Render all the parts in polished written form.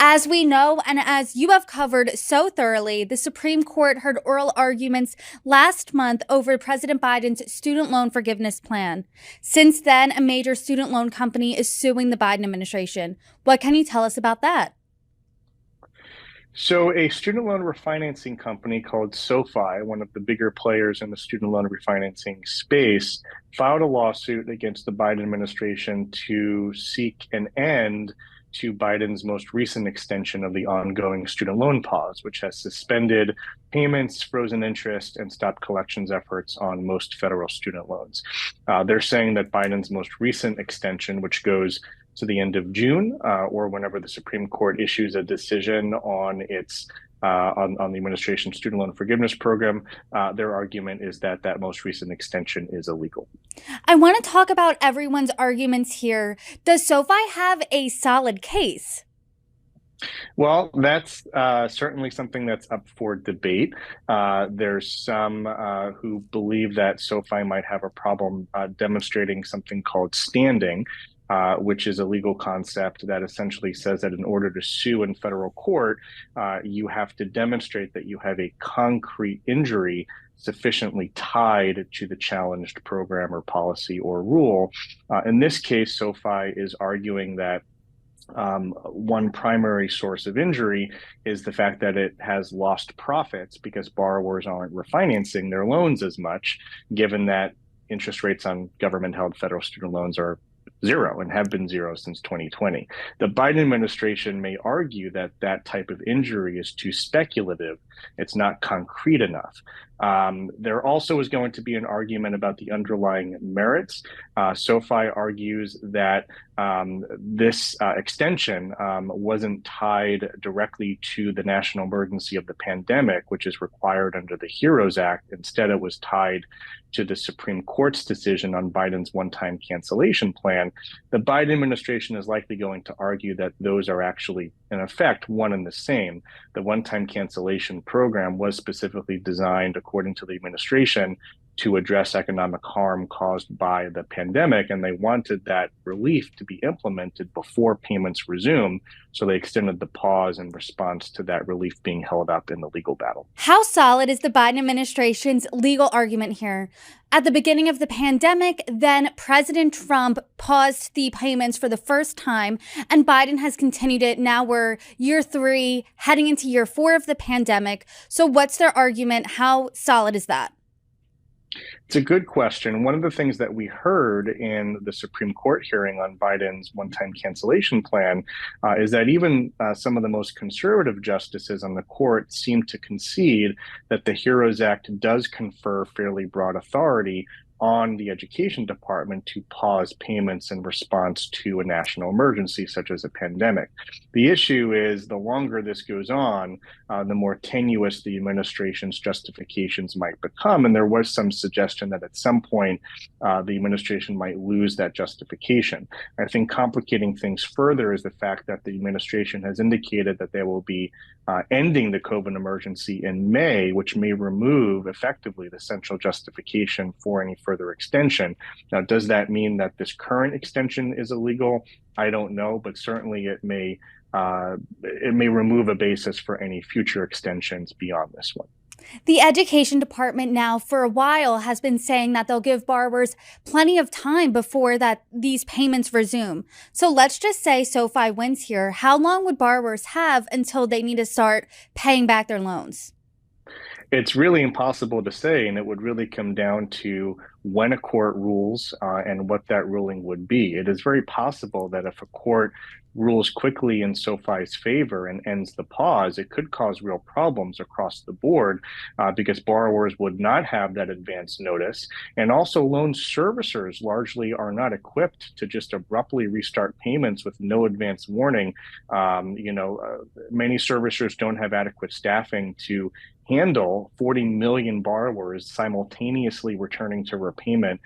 As we know, and as you have covered so thoroughly, the Supreme Court heard oral arguments last month over President Biden's student loan forgiveness plan. Since then, a major student loan company is suing the Biden administration. What can you tell us about that? So, a student loan refinancing company called Sofi, one of the bigger players in the student loan refinancing space, filed a lawsuit against the Biden administration to seek an end to Biden's most recent extension of the ongoing student loan pause, which has suspended payments, frozen interest, and stopped collections efforts on most federal student loans. They're saying that Biden's most recent extension, which goes to the end of June, or whenever the Supreme Court issues a decision on its on the administration's student loan forgiveness program, their argument is that that most recent extension is illegal. I want to talk about everyone's arguments here. Does SoFi have a solid case? Well, that's certainly something that's up for debate. There's some who believe that SoFi might have a problem demonstrating something called standing, which is a legal concept that essentially says that in order to sue in federal court, you have to demonstrate that you have a concrete injury sufficiently tied to the challenged program or policy or rule. In this case, SoFi is arguing that one primary source of injury is the fact that it has lost profits because borrowers aren't refinancing their loans as much, given that interest rates on government-held federal student loans are zero and have been zero since 2020. The Biden administration may argue that that type of injury is too speculative. It's not concrete enough. There also is going to be an argument about the underlying merits. SoFi argues that this extension wasn't tied directly to the national emergency of the pandemic, which is required under the HEROES Act. Instead, it was tied to the Supreme Court's decision on Biden's one-time cancellation plan. The Biden administration is likely going to argue that those are actually, in effect, one and the same. The one-time cancellation program was specifically designed, according to the administration, to address economic harm caused by the pandemic, and they wanted that relief to be implemented before payments resume. So they extended the pause in response to that relief being held up in the legal battle. How solid is the Biden administration's legal argument here? At the beginning of the pandemic, then President Trump paused the payments for the first time, and Biden has continued it. Now we're year 3, heading into year 4 of the pandemic. So what's their argument? How solid is that? It's a good question. One of the things that we heard in the Supreme Court hearing on Biden's one-time cancellation plan is that even some of the most conservative justices on the court seem to concede that the HEROES Act does confer fairly broad authority on the education department to pause payments in response to a national emergency such as a pandemic. The issue is the longer this goes on, the more tenuous the administration's justifications might become. And there was some suggestion that at some point the administration might lose that justification. I think complicating things further is the fact that the administration has indicated that they will be ending the COVID emergency in May, which may remove effectively the central justification for any further extension. Now, does that mean that this current extension is illegal? I don't know, but certainly it may remove a basis for any future extensions beyond this one. The education department now for a while has been saying that they'll give borrowers plenty of time before that these payments resume. So let's just say SoFi wins here. How long would borrowers have until they need to start paying back their loans? It's really impossible to say, and it would really come down to when a court rules and what that ruling would be. It is very possible that if a court rules quickly in SoFi's favor and ends the pause, it could cause real problems across the board because borrowers would not have that advance notice. And also loan servicers largely are not equipped to just abruptly restart payments with no advance warning. Many servicers don't have adequate staffing to handle 40 million borrowers simultaneously returning to repayment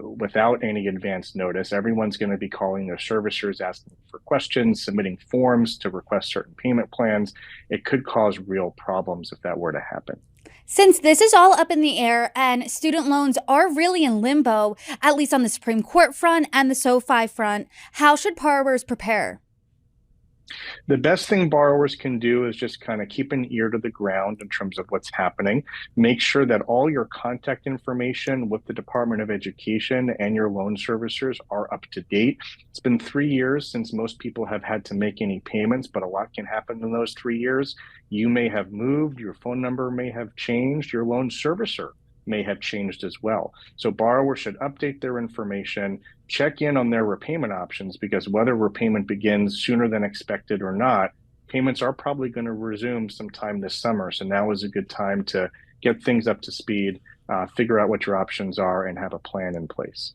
without any advance notice. Everyone's going to be calling their servicers, asking for questions, submitting forms to request certain payment plans. It could cause real problems if that were to happen. Since this is all up in the air and student loans are really in limbo, at least on the Supreme Court front and the SoFi front, how should borrowers prepare? The best thing borrowers can do is just kind of keep an ear to the ground in terms of what's happening. Make sure that all your contact information with the Department of Education and your loan servicers are up to date. It's been 3 years since most people have had to make any payments, but a lot can happen in those 3 years. You may have moved, your phone number may have changed, your loan servicer may have changed as well. So borrowers should update their information, check in on their repayment options, because whether repayment begins sooner than expected or not, payments are probably going to resume sometime this summer. So now is a good time to get things up to speed, figure out what your options are, and have a plan in place.